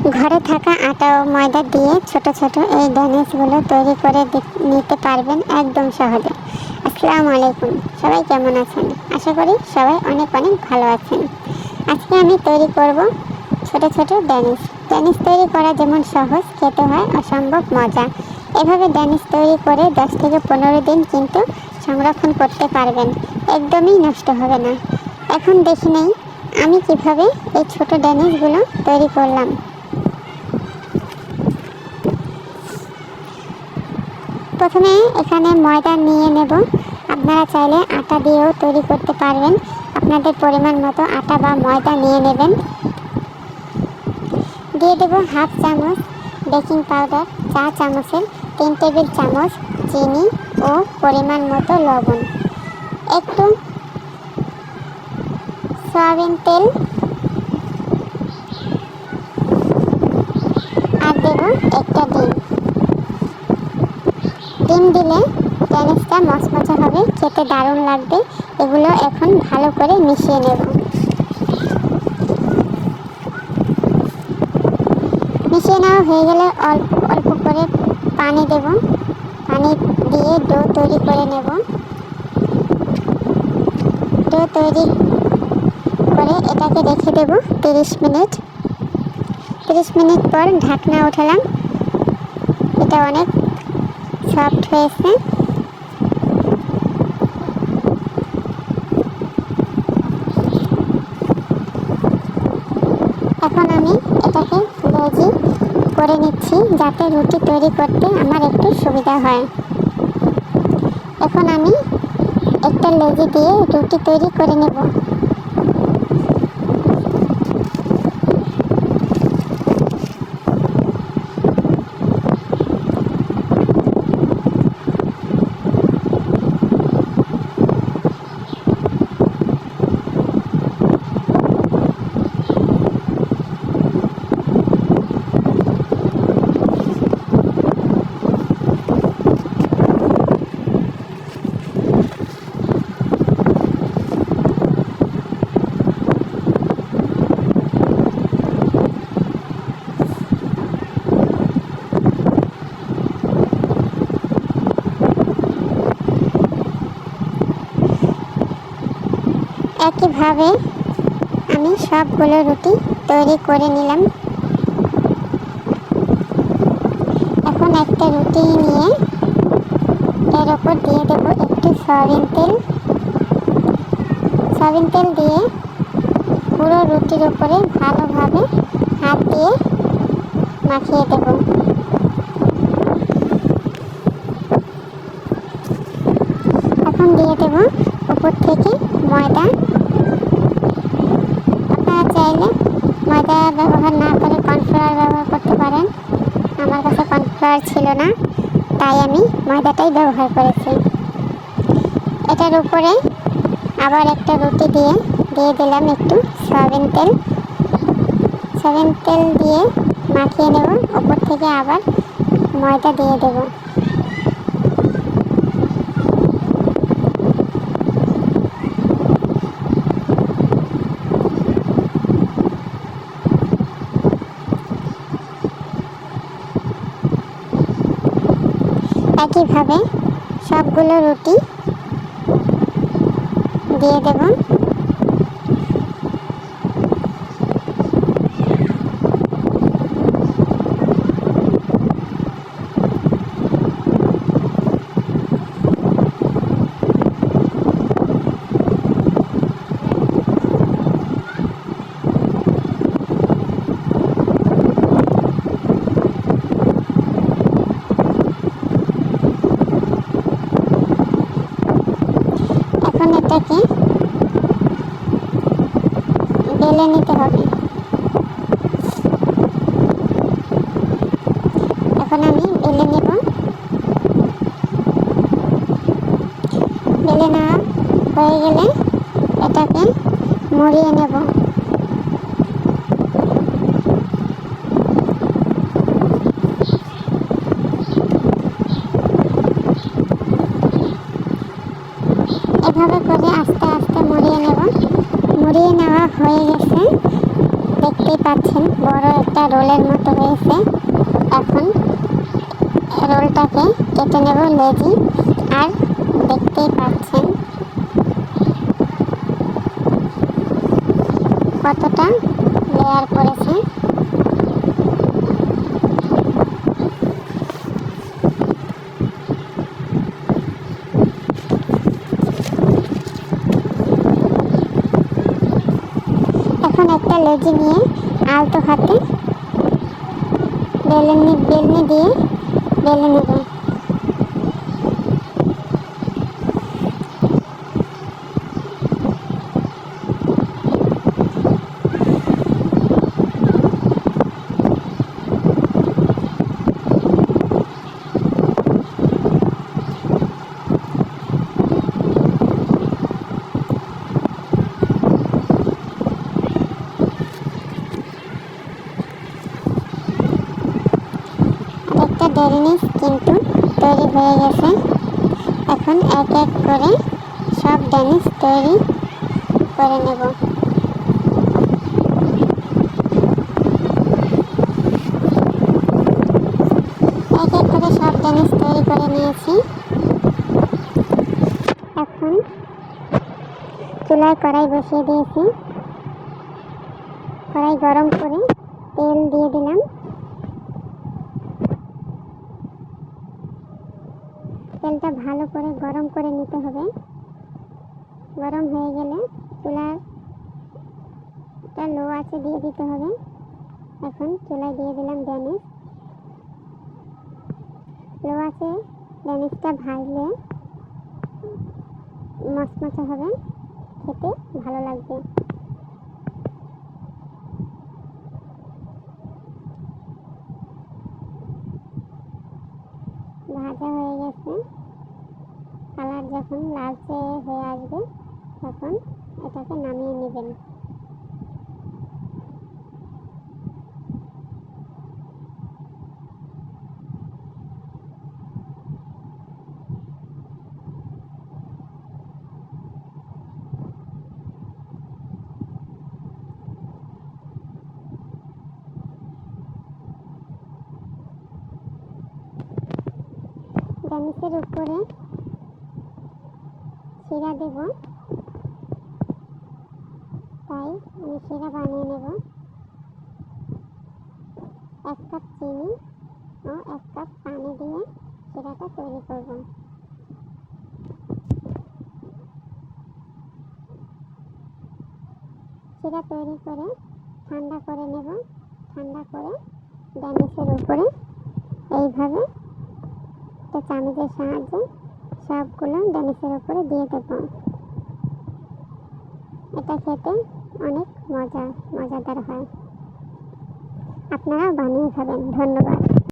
ঘরে থাকা আটা ও ময়দা দিয়ে ছোট ছোট এই ড্যানিশগুলো তৈরি করে নিতে পারবেন একদম সহজে। আসসালামু আলাইকুম, সবাই কেমন আছেন? আশা করি সবাই অনেক অনেক ভালো আছেন। আজকে আমি তৈরি করব ছোট ছোট ড্যানিশ। ড্যানিশ তৈরি করা যেমন সহজ, খেতে হয় অসম্ভব মজা। এভাবে ড্যানিশ তৈরি করে 10 থেকে 15 দিন কিন্তু সংরক্ষণ করতে পারবেন, একদমই নষ্ট হবে না। এখন দেখে নেই আমি কিভাবে এই ছোট ড্যানিশগুলো তৈরি করলাম। প্রথমে এখানে ময়দা নিয়ে নেব। আপনারা চাইলে আটা দিয়েও তৈরি করতে পারবেন। আপনাদের পরিমাণ মতো আটা বা ময়দা নিয়ে নেবেন। দিয়ে দেব হাফ চামচ বেকিং পাউডার, চা চামচের 3 টেবিল চামচ চিনি ও পরিমাণ মতো লবণ, একটু সয়াবিন তেল আর দেব একটা ডিম দিলে ড্যানিশটা মচমচে হবে, খেতে দারুণ লাগবে। এগুলো এখন ভালো করে মিশিয়ে নেব। মিশিয়ে নেওয়া হয়ে গেলে অল্প অল্প করে পানি দেব। পানি দিয়ে ডো তৈরি করে নেব। ডো তৈরি করে এটাকে রেখে দেব 30 মিনিট। 30 মিনিট পর ঢাকনা উঠালাম। এটা অনেক সফট হয়েছে। এখন আমি এটাকে লেজি করে নিচ্ছি যাতে রুটি তৈরি করতে আমার একটু সুবিধা হয়। এখন আমি একটা লেজি দিয়ে রুটি তৈরি করে নেব। একইভাবে আমি সবগুলো রুটি তৈরি করে নিলাম। এখন একটা রুটি নিয়ে এর ওপর দিয়ে দেব একটু সয়াবিন তেল। সয়াবিন তেল দিয়ে পুরো রুটির উপরে ভালোভাবে হাত দিয়ে মাখিয়ে দেব। এখন দিয়ে দেব উপর থেকে ময়দা। আপনারা চাইলে ময়দা ব্যবহার না করে কর্নফ্লাওয়ার ব্যবহার করতে পারেন। আমার কাছে কর্নফ্লাওয়ার ছিল না, তাই আমি ময়দাটাই ব্যবহার করেছি। এটার উপরে আবার একটা রুটি দিয়ে দিলাম একটু সয়াবিন তেল। সয়াবিন তেল দিয়ে মাখিয়ে নেব। উপর থেকে আবার ময়দা দিয়ে দেব। একইভাবে সবগুলো রুটি দিয়ে দেব। এখন এটাকে বেলে নিতে হবে। এখন আমি বেলে নেব। বেলে নেওয়া হয়ে গেলে এটাকে মুড়িয়ে নেব। এভাবে করে আস্তে আস্তে মুড়িয়ে নেব। মুড়িয়ে নেওয়া হয়ে গেছে, দেখতে দেখতেই পাচ্ছেন বড় একটা রোলের মতো হয়েছে। এখন রোলটাকে কেটে নেব লেজি। আর দেখতেই পাচ্ছেন কতটা লেয়ার পড়েছে। এখন একটা লেজি নিয়ে আলতো হাতে বেলনি দিয়ে বেলে নেব। একটা ডেনিস কিন্তু তৈরি হয়ে গেছে। এখন এক এক করে সব ডেনিস তৈরি করে নেব। এক এক করে সব ডেনিস তৈরি করে নিয়েছি। এখন চুলায় কড়াই বসিয়ে দিয়েছি। কড়াই গরম করে তেল দিয়ে দিলাম। তেলটা ভালো করে গরম করে নিতে হবে। গরম হয়ে গেলে চুলাটা লো আঁচে দিয়ে দিতে হবে। এখন চুলায় দিয়ে দিলাম ডেনিস। লো আঁচে ডেনিসটা ভাজলে মচমচে হবে, খেতে ভালো লাগবে। ভাজা হয়ে গেছে। কালার যখন লালচে হয়ে আসবে তখন এটাকে নামিয়ে নেবেন। ডেনিসের উপরে শিরা দেব, তাই আমি শিরা বানিয়ে নেব। 1 কাপ চিনি ও 1 কাপ পানি দিয়ে শিরাটা তৈরি করব। শিরা তৈরি করে ঠান্ডা করে নেব। ঠান্ডা করে ডেনিসের উপরে এইভাবে একটা চামচের সাহায্যে সবগুলো ডেনিসের উপরে দিয়ে দেব। এটা খেতে অনেক মজাদার হয়। আপনারাও বানিয়ে খাবেন। ধন্যবাদ।